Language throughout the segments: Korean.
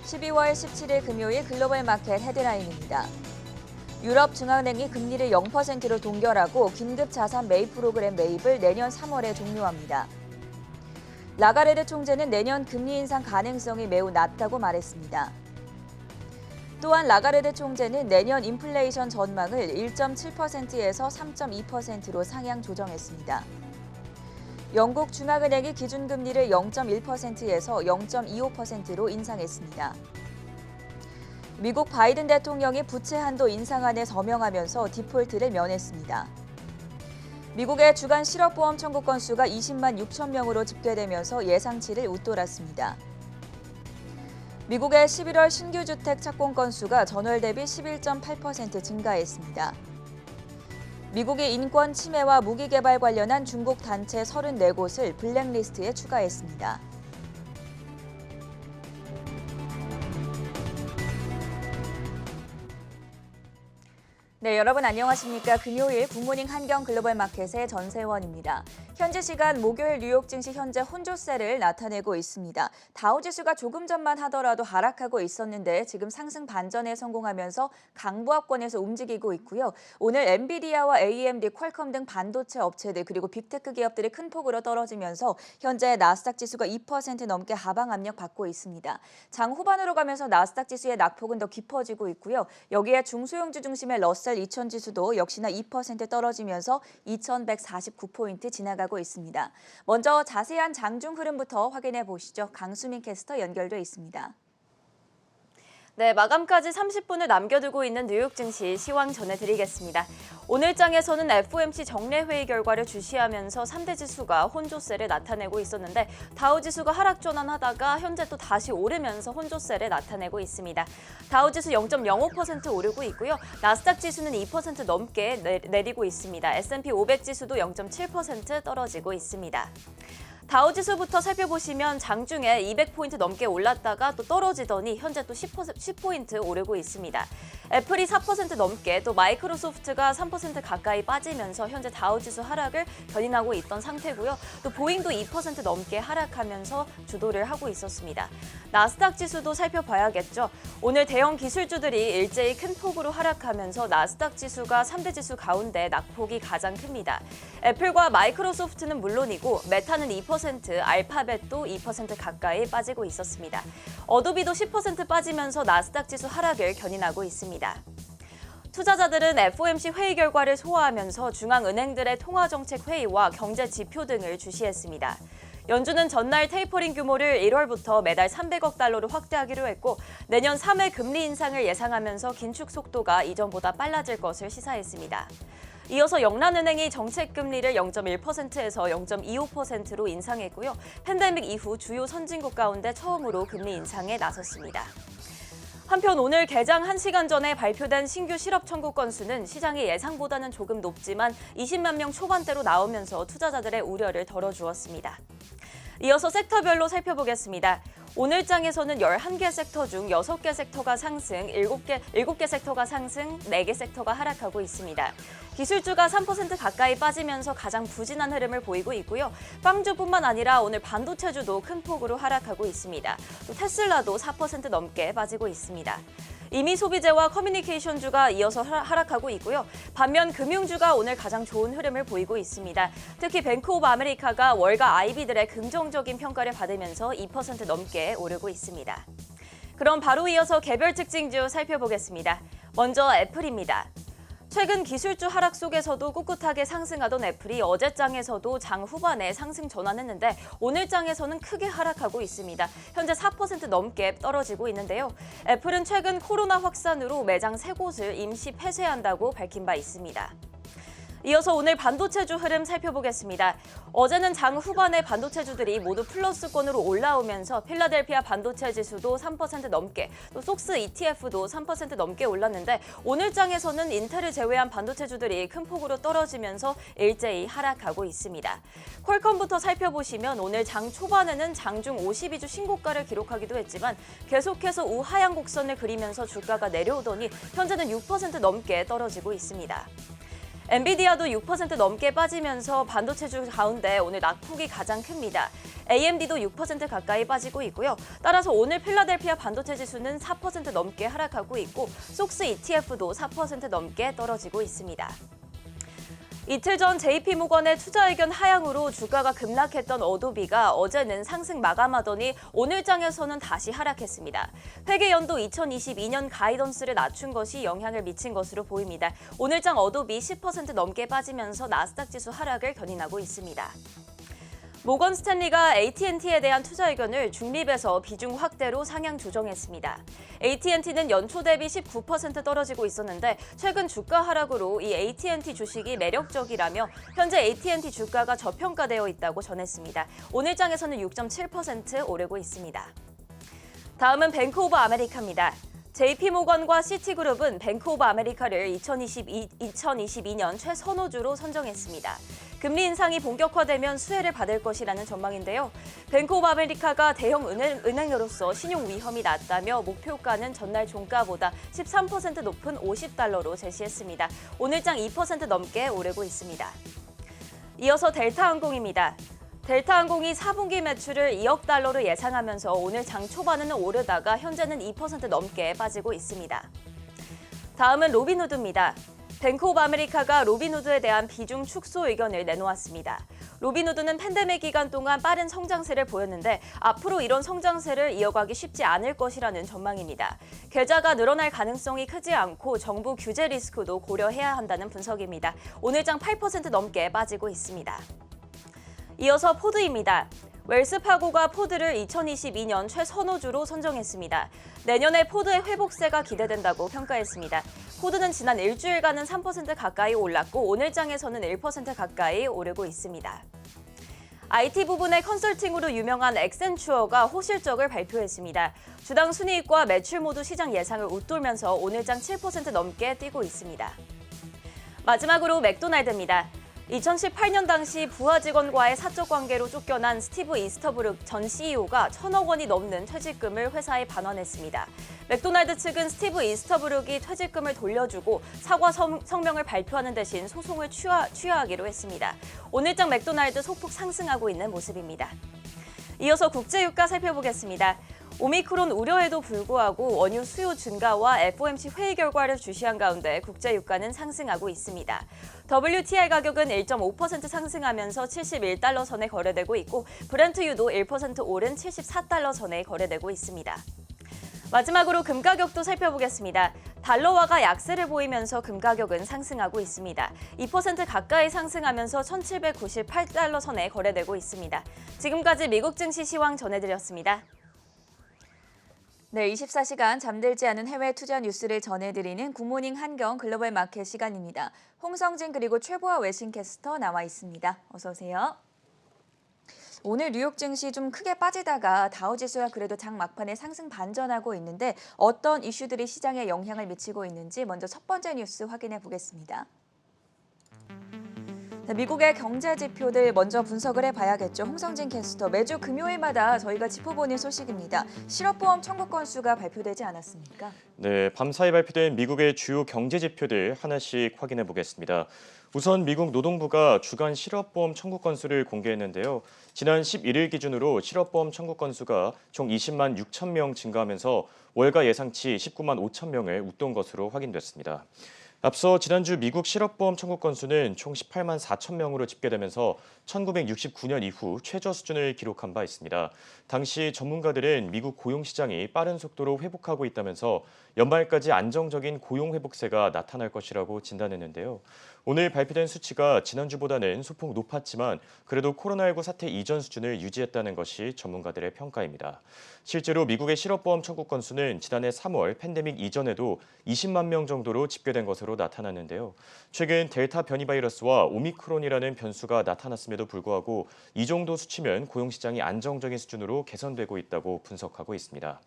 12월 17일 금요일 글로벌 마켓 헤드라인입니다. 유럽 중앙은행이 금리를 0%로 동결하고 긴급 자산 매입 프로그램 매입을 내년 3월에 종료합니다. 라가르드 총재는 내년 금리 인상 가능성이 매우 낮다고 말했습니다. 또한 라가르드 총재는 내년 인플레이션 전망을 1.7%에서 3.2%로 상향 조정했습니다. 영국 중앙은행이 기준금리를 0.1%에서 0.25%로 인상했습니다. 미국 바이든 대통령이 부채 한도 인상안에 서명하면서 디폴트를 면했습니다. 미국의 주간 실업보험 청구 건수가 20만 6천 명으로 집계되면서 예상치를 웃돌았습니다. 미국의 11월 신규 주택 착공 건수가 전월 대비 11.8% 증가했습니다. 미국이 인권 침해와 무기 개발 관련한 중국 단체 34곳을 블랙리스트에 추가했습니다. 네, 여러분 안녕하십니까? 금요일 굿모닝 한경 글로벌 마켓의 전세원입니다. 현지 시간 목요일 뉴욕 증시 현재 혼조세를 나타내고 있습니다. 다우지수가 조금 전만 하더라도 하락하고 있었는데 지금 상승 반전에 성공하면서 강보합권에서 움직이고 있고요. 오늘 엔비디아와 AMD, 퀄컴 등 반도체 업체들 그리고 빅테크 기업들이 큰 폭으로 떨어지면서 현재 나스닥 지수가 2% 넘게 하방 압력 받고 있습니다. 장 후반으로 가면서 나스닥 지수의 낙폭은 더 깊어지고 있고요. 여기에 중소형주 중심의 러셀 2000 지수도 역시나 2% 떨어지면서 2149포인트 지나가고 있습니다. 먼저 자세한 장중 흐름부터 확인해 보시죠. 강수민 캐스터 연결돼 있습니다. 네, 마감까지 30분을 남겨두고 있는 뉴욕 증시 시황 전해드리겠습니다. 오늘 장에서는 FOMC 정례회의 결과를 주시하면서 3대 지수가 혼조세를 나타내고 있었는데 다우지수가 하락 전환하다가 현재 또 다시 오르면서 혼조세를 나타내고 있습니다. 다우지수 0.05% 오르고 있고요. 나스닥 지수는 2% 넘게 내리고 있습니다. S&P 500 지수도 0.7% 떨어지고 있습니다. 다우지수부터 살펴보시면 장중에 200포인트 넘게 올랐다가 또 떨어지더니 현재 또 10포인트 오르고 있습니다. 애플이 4% 넘게 또 마이크로소프트가 3% 가까이 빠지면서 현재 다우지수 하락을 견인하고 있던 상태고요. 또 보잉도 2% 넘게 하락하면서 주도를 하고 있었습니다. 나스닥 지수도 살펴봐야겠죠. 오늘 대형 기술주들이 일제히 큰 폭으로 하락하면서 나스닥 지수가 3대 지수 가운데 낙폭이 가장 큽니다. 애플과 마이크로소프트는 물론이고 메타는 2%, 알파벳도 2% 가까이 빠지고 있었습니다. 어도비도 10% 빠지면서 나스닥 지수 하락을 견인하고 있습니다. 투자자들은 FOMC 회의 결과를 소화하면서 중앙은행들의 통화정책 회의와 경제 지표 등을 주시했습니다. 연준은 전날 테이퍼링 규모를 1월부터 매달 300억 달러로 확대하기로 했고 내년 3회 금리 인상을 예상하면서 긴축 속도가 이전보다 빨라질 것을 시사했습니다. 이어서 영란은행이 정책금리를 0.1%에서 0.25%로 인상했고요. 팬데믹 이후 주요 선진국 가운데 처음으로 금리 인상에 나섰습니다. 한편 오늘 개장 1시간 전에 발표된 신규 실업 청구 건수는 시장의 예상보다는 조금 높지만 20만 명 초반대로 나오면서 투자자들의 우려를 덜어주었습니다. 이어서 섹터별로 살펴보겠습니다. 오늘 장에서는 11개 섹터 중 6개 섹터가 상승, 7개 섹터가 상승, 4개 섹터가 하락하고 있습니다. 기술주가 3% 가까이 빠지면서 가장 부진한 흐름을 보이고 있고요. 빵주뿐만 아니라 오늘 반도체주도 큰 폭으로 하락하고 있습니다. 또 테슬라도 4% 넘게 빠지고 있습니다. 이미 소비재와 커뮤니케이션주가 이어서 하락하고 있고요. 반면 금융주가 오늘 가장 좋은 흐름을 보이고 있습니다. 특히 뱅크 오브 아메리카가 월가 IB들의 긍정적인 평가를 받으면서 2% 넘게 오르고 있습니다. 그럼 바로 이어서 개별 특징주 살펴보겠습니다. 먼저 애플입니다. 최근 기술주 하락 속에서도 꿋꿋하게 상승하던 애플이 어제 장에서도 장 후반에 상승 전환했는데 오늘 장에서는 크게 하락하고 있습니다. 현재 4% 넘게 떨어지고 있는데요. 애플은 최근 코로나 확산으로 매장 3곳을 임시 폐쇄한다고 밝힌 바 있습니다. 이어서 오늘 반도체주 흐름 살펴보겠습니다. 어제는 장 후반에 반도체주들이 모두 플러스권으로 올라오면서 필라델피아 반도체 지수도 3% 넘게, 또 속스 ETF도 3% 넘게 올랐는데 오늘 장에서는 인텔을 제외한 반도체주들이 큰 폭으로 떨어지면서 일제히 하락하고 있습니다. 퀄컴부터 살펴보시면 오늘 장 초반에는 장중 52주 신고가를 기록하기도 했지만 계속해서 우하향 곡선을 그리면서 주가가 내려오더니 현재는 6% 넘게 떨어지고 있습니다. 엔비디아도 6% 넘게 빠지면서 반도체주 가운데 오늘 낙폭이 가장 큽니다. AMD도 6% 가까이 빠지고 있고요. 따라서 오늘 필라델피아 반도체 지수는 4% 넘게 하락하고 있고 속스 ETF도 4% 넘게 떨어지고 있습니다. 이틀 전 JP모건의 투자 의견 하향으로 주가가 급락했던 어도비가 어제는 상승 마감하더니 오늘장에서는 다시 하락했습니다. 회계연도 2022년 가이던스를 낮춘 것이 영향을 미친 것으로 보입니다. 오늘장 어도비 10% 넘게 빠지면서 나스닥 지수 하락을 견인하고 있습니다. 모건 스탠리가 AT&T에 대한 투자 의견을 중립에서 비중 확대로 상향 조정했습니다. AT&T는 연초 대비 19% 떨어지고 있었는데 최근 주가 하락으로 이 AT&T 주식이 매력적이라며 현재 AT&T 주가가 저평가되어 있다고 전했습니다. 오늘장에서는 6.7% 오르고 있습니다. 다음은 뱅크 오브 아메리카입니다. JP모건과 시티그룹은 뱅크 오브 아메리카를 2022년 최선호주로 선정했습니다. 금리 인상이 본격화되면 수혜를 받을 것이라는 전망인데요. 뱅크 오브 아메리카가 대형 은행으로서 신용 위험이 낮다며 목표가는 전날 종가보다 13% 높은 $50로 제시했습니다. 오늘장 2% 넘게 오르고 있습니다. 이어서 델타항공입니다. 델타항공이 4분기 매출을 2억 달러로 예상하면서 오늘 장 초반에는 오르다가 현재는 2% 넘게 빠지고 있습니다. 다음은 로빈후드입니다. 뱅크 오브 아메리카가 로빈후드에 대한 비중 축소 의견을 내놓았습니다. 로빈후드는 팬데믹 기간 동안 빠른 성장세를 보였는데 앞으로 이런 성장세를 이어가기 쉽지 않을 것이라는 전망입니다. 계좌가 늘어날 가능성이 크지 않고 정부 규제 리스크도 고려해야 한다는 분석입니다. 오늘장 8% 넘게 빠지고 있습니다. 이어서 포드입니다. 웰스파고가 포드를 2022년 최선호주로 선정했습니다. 내년에 포드의 회복세가 기대된다고 평가했습니다. 포드는 지난 일주일간은 3% 가까이 올랐고 오늘장에서는 1% 가까이 오르고 있습니다. IT 부분의 컨설팅으로 유명한 엑센추어가 호실적을 발표했습니다. 주당 순이익과 매출 모두 시장 예상을 웃돌면서 오늘장 7% 넘게 뛰고 있습니다. 마지막으로 맥도날드입니다. 2018년 당시 부하 직원과의 사적 관계로 쫓겨난 스티브 이스터브룩 전 CEO가 1,000억 원이 넘는 퇴직금을 회사에 반환했습니다. 맥도날드 측은 스티브 이스터브룩이 퇴직금을 돌려주고 사과 성명을 발표하는 대신 소송을 취하하기로 했습니다. 오늘장 맥도날드 소폭 상승하고 있는 모습입니다. 이어서 국제유가 살펴보겠습니다. 오미크론 우려에도 불구하고 원유 수요 증가와 FOMC 회의 결과를 주시한 가운데 국제유가는 상승하고 있습니다. WTI 가격은 1.5% 상승하면서 71달러 선에 거래되고 있고 브렌트유도 1% 오른 74달러 선에 거래되고 있습니다. 마지막으로 금 가격도 살펴보겠습니다. 달러화가 약세를 보이면서 금 가격은 상승하고 있습니다. 2% 가까이 상승하면서 1,798달러 선에 거래되고 있습니다. 지금까지 미국 증시 시황 전해드렸습니다. 네, 24시간 잠들지 않은 해외 투자 뉴스를 전해드리는 굿모닝 한경 글로벌 마켓 시간입니다. 홍성진 그리고 최보아 외신캐스터 나와 있습니다. 어서 오세요. 오늘 뉴욕 증시 좀 크게 빠지다가 다우지수가 그래도 장 막판에 상승 반전하고 있는데 어떤 이슈들이 시장에 영향을 미치고 있는지 먼저 첫 번째 뉴스 확인해 보겠습니다. 미국의 경제 지표들 먼저 분석을 해봐야겠죠. 홍성진 캐스터, 매주 금요일마다 저희가 짚어보는 소식입니다. 실업보험 청구 건수가 발표되지 않았습니까? 네, 밤사이 발표된 미국의 주요 경제 지표들 하나씩 확인해 보겠습니다. 우선 미국 노동부가 주간 실업보험 청구 건수를 공개했는데요. 지난 11일 기준으로 실업보험 청구 건수가 총 20만 6천 명 증가하면서 월가 예상치 19만 5천 명을 웃돈 것으로 확인됐습니다. 앞서 지난주 미국 실업보험 청구 건수는 총 18만 4천 명으로 집계되면서 1969년 이후 최저 수준을 기록한 바 있습니다. 당시 전문가들은 미국 고용시장이 빠른 속도로 회복하고 있다면서 연말까지 안정적인 고용 회복세가 나타날 것이라고 진단했는데요. 오늘 발표된 수치가 지난주보다는 소폭 높았지만 그래도 코로나19 사태 이전 수준을 유지했다는 것이 전문가들의 평가입니다. 실제로 미국의 실업보험 청구 건수는 지난해 3월 팬데믹 이전에도 20만 명 정도로 집계된 것으로 나타났는데요. 최근 델타 변이 바이러스와 오미크론이라는 변수가 나타났음에도 불구하고 이 정도 수치면 고용시장이 안정적인 수준으로 개선되고 있다고 분석하고 있습니다.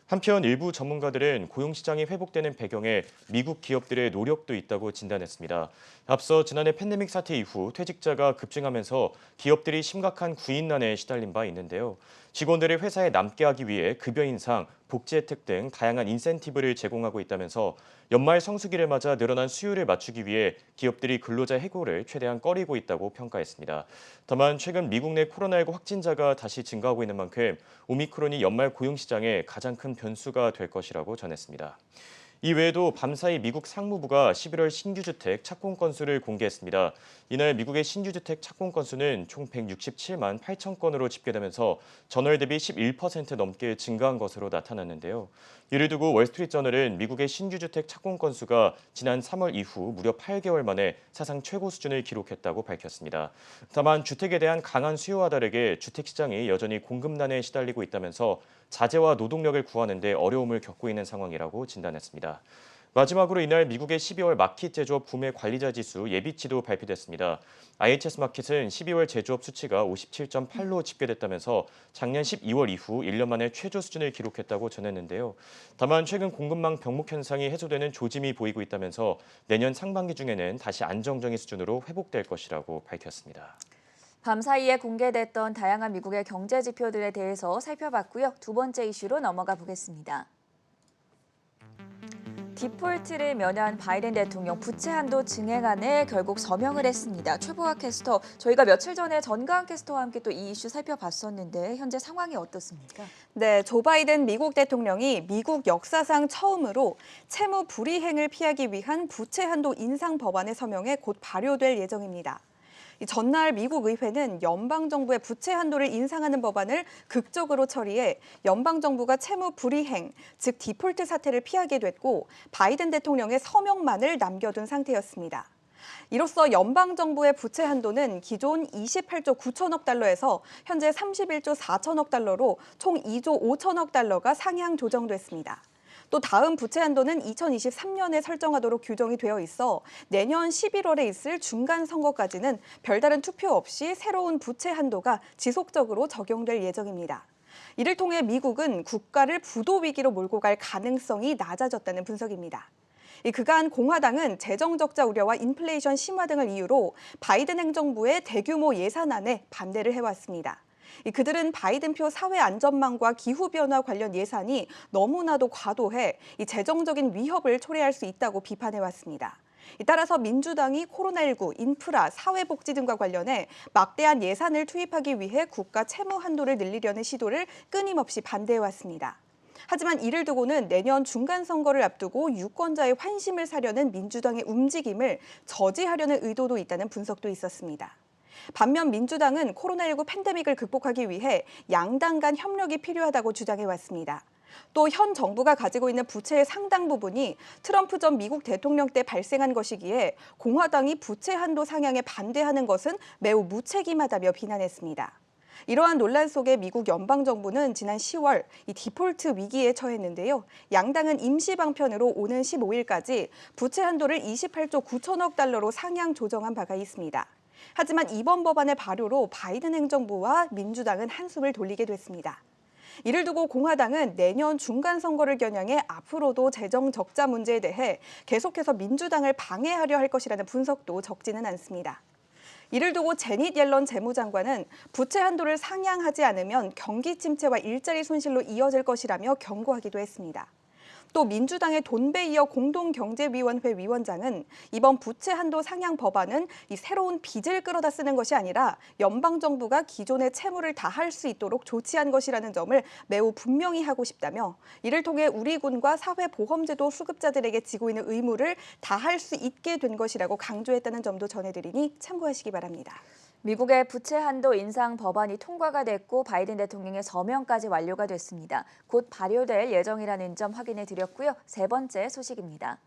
한편 일부 전문가들은 고용시장이 회복되는 배경에 미국 기업들의 노력도 있다고 진단했습니다. 앞서 지난해 팬데믹 사태 이후 퇴직자가 급증하면서 기업들이 심각한 구인난에 시달린 바 있는데요. 직원들을 회사에 남게 하기 위해 급여 인상, 복지 혜택 등 다양한 인센티브를 제공하고 있다면서 연말 성수기를 맞아 늘어난 수요를 맞추기 위해 기업들이 근로자 해고를 최대한 꺼리고 있다고 평가했습니다. 다만 최근 미국 내 코로나19 확진자가 다시 증가하고 있는 만큼 오미크론이 연말 고용시장에 가장 큰 변수가 될 것이라고 전했습니다. 이 외에도 밤사이 미국 상무부가 11월 신규주택 착공 건수를 공개했습니다. 이날 미국의 신규주택 착공 건수는 총 167만 8천 건으로 집계되면서 전월 대비 11% 넘게 증가한 것으로 나타났는데요. 이를 두고 월스트리트저널은 미국의 신규주택 착공 건수가 지난 3월 이후 무려 8개월 만에 사상 최고 수준을 기록했다고 밝혔습니다. 다만 주택에 대한 강한 수요와 다르게 주택시장이 여전히 공급난에 시달리고 있다면서 자재와 노동력을 구하는 데 어려움을 겪고 있는 상황이라고 진단했습니다. 마지막으로 이날 미국의 12월 마켓 제조업 구매 관리자 지수 예비치도 발표됐습니다. IHS 마켓은 12월 제조업 수치가 57.8로 집계됐다면서 작년 12월 이후 1년 만에 최저 수준을 기록했다고 전했는데요. 다만 최근 공급망 병목 현상이 해소되는 조짐이 보이고 있다면서 내년 상반기 중에는 다시 안정적인 수준으로 회복될 것이라고 밝혔습니다. 밤사이에 공개됐던 다양한 미국의 경제 지표들에 대해서 살펴봤고요. 두 번째 이슈로 넘어가 보겠습니다. 디폴트를 면한 바이든 대통령 부채 한도 증액안에 결국 서명을 했습니다. 최보아 캐스터, 저희가 며칠 전에 전가한 캐스터와 함께 또 이 이슈 살펴봤었는데 현재 상황이 어떻습니까? 네, 조 바이든 미국 대통령이 미국 역사상 처음으로 채무 불이행을 피하기 위한 부채 한도 인상 법안에 서명해 곧 발효될 예정입니다. 전날 미국 의회는 연방정부의 부채 한도를 인상하는 법안을 극적으로 처리해 연방정부가 채무 불이행, 즉 디폴트 사태를 피하게 됐고 바이든 대통령의 서명만을 남겨둔 상태였습니다. 이로써 연방정부의 부채 한도는 기존 28조 9천억 달러에서 현재 31조 4천억 달러로 총 2조 5천억 달러가 상향 조정됐습니다. 또 다음 부채 한도는 2023년에 설정하도록 규정이 되어 있어 내년 11월에 있을 중간 선거까지는 별다른 투표 없이 새로운 부채 한도가 지속적으로 적용될 예정입니다. 이를 통해 미국은 국가를 부도 위기로 몰고 갈 가능성이 낮아졌다는 분석입니다. 그간 공화당은 재정 적자 우려와 인플레이션 심화 등을 이유로 바이든 행정부의 대규모 예산안에 반대를 해왔습니다. 그들은 바이든표 사회 안전망과 기후변화 관련 예산이 너무나도 과도해 이 재정적인 위협을 초래할 수 있다고 비판해왔습니다. 따라서 민주당이 코로나19, 인프라, 사회복지 등과 관련해 막대한 예산을 투입하기 위해 국가 채무 한도를 늘리려는 시도를 끊임없이 반대해왔습니다. 하지만 이를 두고는 내년 중간 선거를 앞두고 유권자의 환심을 사려는 민주당의 움직임을 저지하려는 의도도 있다는 분석도 있었습니다. 반면 민주당은 코로나19 팬데믹을 극복하기 위해 양당 간 협력이 필요하다고 주장해왔습니다. 또 현 정부가 가지고 있는 부채의 상당 부분이 트럼프 전 미국 대통령 때 발생한 것이기에 공화당이 부채 한도 상향에 반대하는 것은 매우 무책임하다며 비난했습니다. 이러한 논란 속에 미국 연방정부는 지난 10월 이 디폴트 위기에 처했는데요. 양당은 임시 방편으로 오는 15일까지 부채 한도를 28조 9천억 달러로 상향 조정한 바가 있습니다. 하지만 이번 법안의 발효로 바이든 행정부와 민주당은 한숨을 돌리게 됐습니다. 이를 두고 공화당은 내년 중간 선거를 겨냥해 앞으로도 재정 적자 문제에 대해 계속해서 민주당을 방해하려 할 것이라는 분석도 적지는 않습니다. 이를 두고 제닛 옐런 재무장관은 부채 한도를 상향하지 않으면 경기 침체와 일자리 손실로 이어질 것이라며 경고하기도 했습니다. 또 민주당의 돈베이어 공동경제위원회 위원장은 이번 부채 한도 상향 법안은 이 새로운 빚을 끌어다 쓰는 것이 아니라 연방정부가 기존의 채무를 다할 수 있도록 조치한 것이라는 점을 매우 분명히 하고 싶다며 이를 통해 우리 군과 사회보험제도 수급자들에게 지고 있는 의무를 다할 수 있게 된 것이라고 강조했다는 점도 전해드리니 참고하시기 바랍니다. 미국의 부채 한도 인상 법안이 통과가 됐고 바이든 대통령의 서명까지 완료가 됐습니다. 곧 발효될 예정이라는 점 확인해 드렸고요. 세 번째 소식입니다.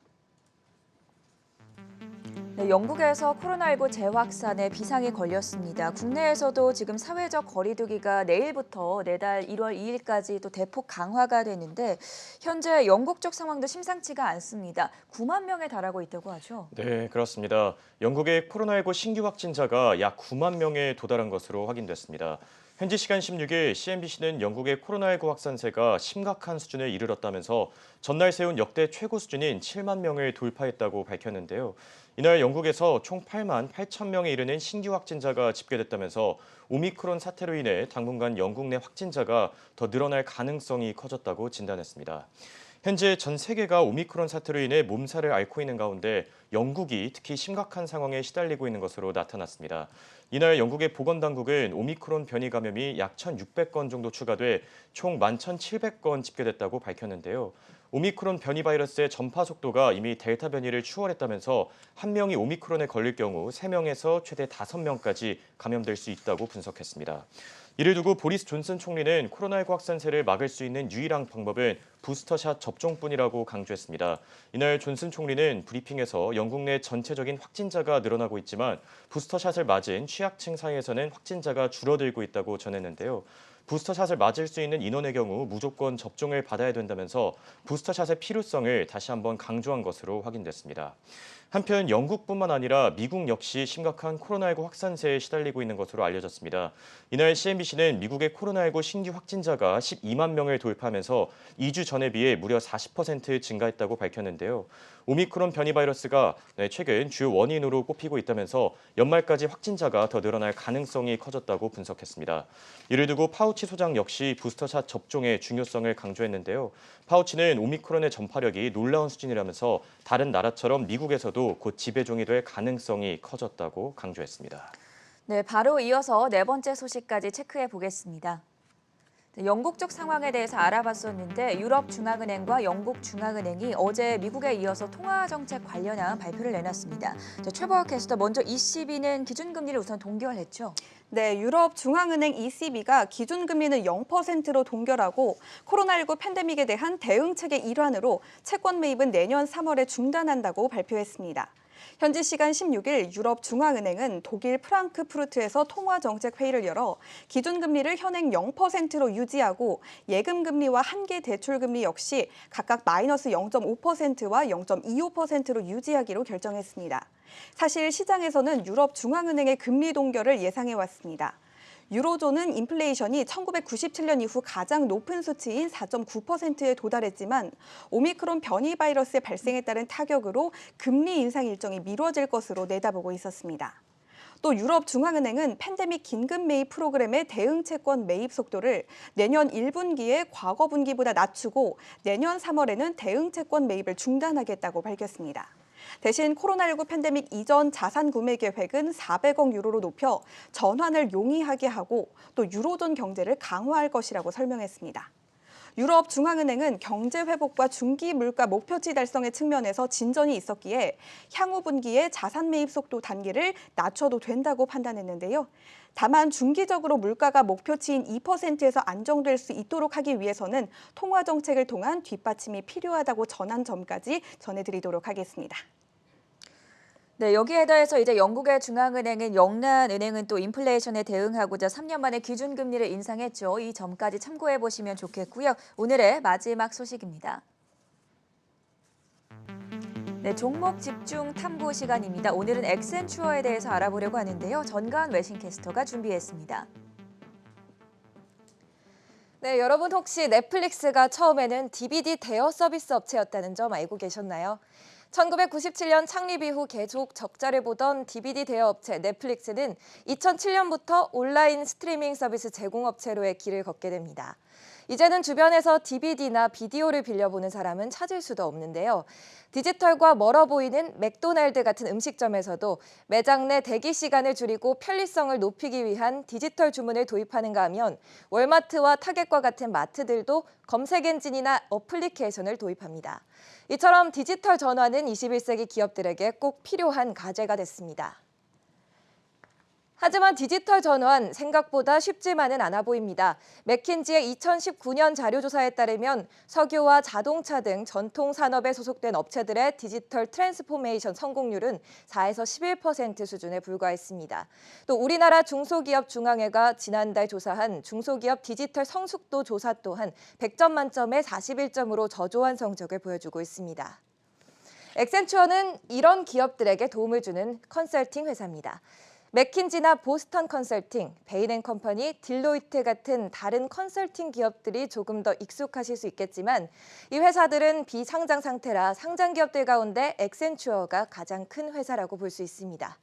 네, 영국에서 코로나19 재확산에 비상이 걸렸습니다. 국내에서도 지금 사회적 거리두기가 내일부터 내달 1월 2일까지 또 대폭 강화가 되는데 현재 영국 쪽 상황도 심상치가 않습니다. 9만 명에 달하고 있다고 하죠. 네, 그렇습니다. 영국의 코로나19 신규 확진자가 약 9만 명에 도달한 것으로 확인됐습니다. 현지 시간 16일 CNBC는 영국의 코로나19 확산세가 심각한 수준에 이르렀다면서 전날 세운 역대 최고 수준인 7만 명을 돌파했다고 밝혔는데요. 이날 영국에서 총 8만 8천 명에 이르는 신규 확진자가 집계됐다면서 오미크론 사태로 인해 당분간 영국 내 확진자가 더 늘어날 가능성이 커졌다고 진단했습니다. 현재 전 세계가 오미크론 사태로 인해 몸살을 앓고 있는 가운데 영국이 특히 심각한 상황에 시달리고 있는 것으로 나타났습니다. 이날 영국의 보건당국은 오미크론 변이 감염이 약 1,600건 정도 추가돼 총 11,700건 집계됐다고 밝혔는데요. 오미크론 변이 바이러스의 전파 속도가 이미 델타 변이를 추월했다면서 한 명이 오미크론에 걸릴 경우 3명에서 최대 5명까지 감염될 수 있다고 분석했습니다. 이를 두고 보리스 존슨 총리는 코로나19 확산세를 막을 수 있는 유일한 방법은 부스터샷 접종뿐이라고 강조했습니다. 이날 존슨 총리는 브리핑에서 영국 내 전체적인 확진자가 늘어나고 있지만 부스터샷을 맞은 취약층 사이에서는 확진자가 줄어들고 있다고 전했는데요. 부스터샷을 맞을 수 있는 인원의 경우 무조건 접종을 받아야 된다면서 부스터샷의 필요성을 다시 한번 강조한 것으로 확인됐습니다. 한편 영국뿐만 아니라 미국 역시 심각한 코로나19 확산세에 시달리고 있는 것으로 알려졌습니다. 이날 CNBC는 미국의 코로나19 신규 확진자가 12만 명을 돌파하면서 2주 전에 비해 무려 40% 증가했다고 밝혔는데요. 오미크론 변이 바이러스가 최근 주요 원인으로 꼽히고 있다면서 연말까지 확진자가 더 늘어날 가능성이 커졌다고 분석했습니다. 이를 두고 파우치 소장 역시 부스터샷 접종의 중요성을 강조했는데요. 파우치는 오미크론의 전파력이 놀라운 수준이라면서 다른 나라처럼 미국에서도 곧 지배종이 될 가능성이 커졌다고 강조했습니다. 네, 바로 이어서 네 번째 소식까지 체크해 보겠습니다. 영국 쪽 상황에 대해서 알아봤었는데 유럽중앙은행과 영국중앙은행이 어제 미국에 이어서 통화정책 관련한 발표를 내놨습니다. 최보아 캐스터, 먼저 ECB는 기준금리를 우선 동결했죠. 네, 유럽중앙은행 ECB가 기준금리는 0%로 동결하고 코로나19 팬데믹에 대한 대응책의 일환으로 채권 매입은 내년 3월에 중단한다고 발표했습니다. 현지 시간 16일 유럽중앙은행은 독일 프랑크푸르트에서 통화정책회의를 열어 기준금리를 현행 0%로 유지하고 예금금리와 한계대출금리 역시 각각 마이너스 0.5%와 0.25%로 유지하기로 결정했습니다. 사실 시장에서는 유럽중앙은행의 금리 동결을 예상해왔습니다. 유로존은 인플레이션이 1997년 이후 가장 높은 수치인 4.9%에 도달했지만 오미크론 변이 바이러스의 발생에 따른 타격으로 금리 인상 일정이 미뤄질 것으로 내다보고 있었습니다. 또 유럽중앙은행은 팬데믹 긴급 매입 프로그램의 대응 채권 매입 속도를 내년 1분기에 과거 분기보다 낮추고 내년 3월에는 대응 채권 매입을 중단하겠다고 밝혔습니다. 대신 코로나19 팬데믹 이전 자산 구매 계획은 400억 유로로 높여 전환을 용이하게 하고 또 유로존 경제를 강화할 것이라고 설명했습니다. 유럽중앙은행은 경제 회복과 중기 물가 목표치 달성의 측면에서 진전이 있었기에 향후 분기에 자산 매입 속도 단계를 낮춰도 된다고 판단했는데요. 다만 중기적으로 물가가 목표치인 2%에서 안정될 수 있도록 하기 위해서는 통화 정책을 통한 뒷받침이 필요하다고 전한 점까지 전해드리도록 하겠습니다. 네, 여기에 더해서 이제 영국의 중앙은행인 영란은행은 또 인플레이션에 대응하고자 3년 만에 기준금리를 인상했죠. 이 점까지 참고해 보시면 좋겠고요. 오늘의 마지막 소식입니다. 네, 종목 집중 탐구 시간입니다. 오늘은 엑센추어에 대해서 알아보려고 하는데요. 전가은 외신캐스터가 준비했습니다. 네, 여러분 혹시 넷플릭스가 처음에는 DVD 대여 서비스 업체였다는 점 알고 계셨나요? 1997년 창립 이후 계속 적자를 보던 DVD 대여 업체 넷플릭스는 2007년부터 온라인 스트리밍 서비스 제공업체로의 길을 걷게 됩니다. 이제는 주변에서 DVD나 비디오를 빌려보는 사람은 찾을 수도 없는데요. 디지털과 멀어 보이는 맥도날드 같은 음식점에서도 매장 내 대기 시간을 줄이고 편리성을 높이기 위한 디지털 주문을 도입하는가 하면 월마트와 타겟과 같은 마트들도 검색 엔진이나 어플리케이션을 도입합니다. 이처럼 디지털 전환은 21세기 기업들에게 꼭 필요한 과제가 됐습니다. 하지만 디지털 전환 생각보다 쉽지만은 않아 보입니다. 맥킨지의 2019년 자료조사에 따르면 석유와 자동차 등 전통 산업에 소속된 업체들의 디지털 트랜스포메이션 성공률은 4에서 11% 수준에 불과했습니다. 또 우리나라 중소기업 중앙회가 지난달 조사한 중소기업 디지털 성숙도 조사 또한 100점 만점에 41점으로 저조한 성적을 보여주고 있습니다. 엑센추어는 이런 기업들에게 도움을 주는 컨설팅 회사입니다. 맥킨지나 보스턴 컨설팅, 베인앤컴퍼니, 딜로이트 같은 다른 컨설팅 기업들이 조금 더 익숙하실 수 있겠지만 이 회사들은 비상장 상태라 상장 기업들 가운데 엑센추어가 가장 큰 회사라고 볼 수 있습니다.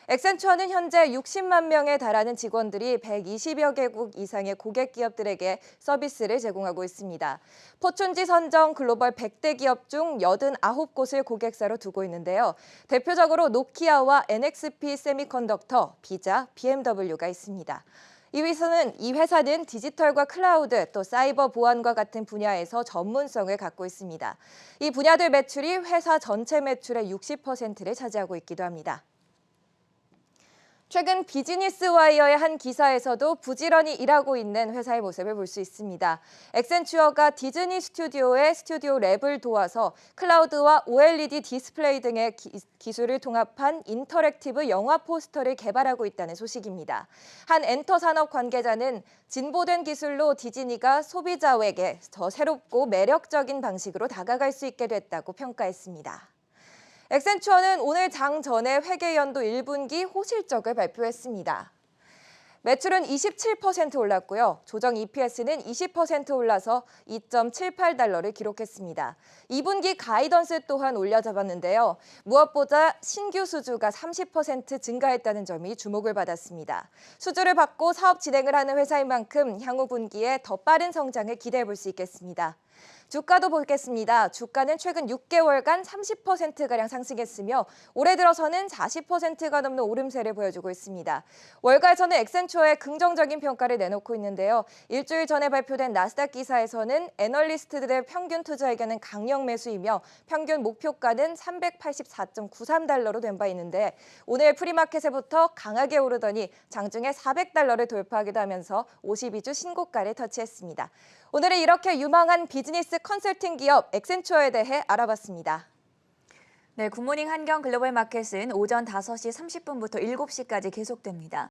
엑센추어는 현재 60만 명에 달하는 직원들이 120여 개국 이상의 고객 기업들에게 서비스를 제공하고 있습니다. 포춘지 선정 글로벌 100대 기업 중 89곳을 고객사로 두고 있는데요. 대표적으로 노키아와 NXP 세미컨덕터, 비자, BMW가 있습니다. 이 회사는 디지털과 클라우드 또 사이버 보안과 같은 분야에서 전문성을 갖고 있습니다. 이 분야들 매출이 회사 전체 매출의 60%를 차지하고 있기도 합니다. 최근 비즈니스 와이어의 한 기사에서도 부지런히 일하고 있는 회사의 모습을 볼 수 있습니다. 엑센추어가 디즈니 스튜디오의 스튜디오 랩을 도와서 클라우드와 OLED 디스플레이 등의 기술을 통합한 인터랙티브 영화 포스터를 개발하고 있다는 소식입니다. 한 엔터 산업 관계자는 진보된 기술로 디즈니가 소비자에게 더 새롭고 매력적인 방식으로 다가갈 수 있게 됐다고 평가했습니다. 엑센추어는 오늘 장 전에 회계연도 1분기 호실적을 발표했습니다. 매출은 27% 올랐고요. 조정 EPS는 20% 올라서 2.78달러를 기록했습니다. 2분기 가이던스 또한 올려잡았는데요. 무엇보다 신규 수주가 30% 증가했다는 점이 주목을 받았습니다. 수주를 받고 사업 진행을 하는 회사인 만큼 향후 분기에 더 빠른 성장을 기대해 볼 수 있겠습니다. 주가도 보겠습니다. 주가는 최근 6개월간 30%가량 상승했으며 올해 들어서는 40%가 넘는 오름세를 보여주고 있습니다. 월가에서는 엑센추어의 긍정적인 평가를 내놓고 있는데요. 일주일 전에 발표된 나스닥 기사에서는 애널리스트들의 평균 투자 의견은 강력 매수이며 평균 목표가는 384.93달러로 된 바 있는데 오늘 프리마켓에부터 강하게 오르더니 장중에 400달러를 돌파하기도 하면서 52주 신고가를 터치했습니다. 오늘은 이렇게 유망한 비즈니스 컨설팅 기업 엑센추어에 대해 알아봤습니다. 네, 굿모닝 한경 글로벌 마켓은 오전 5시 30분부터 7시까지 계속됩니다.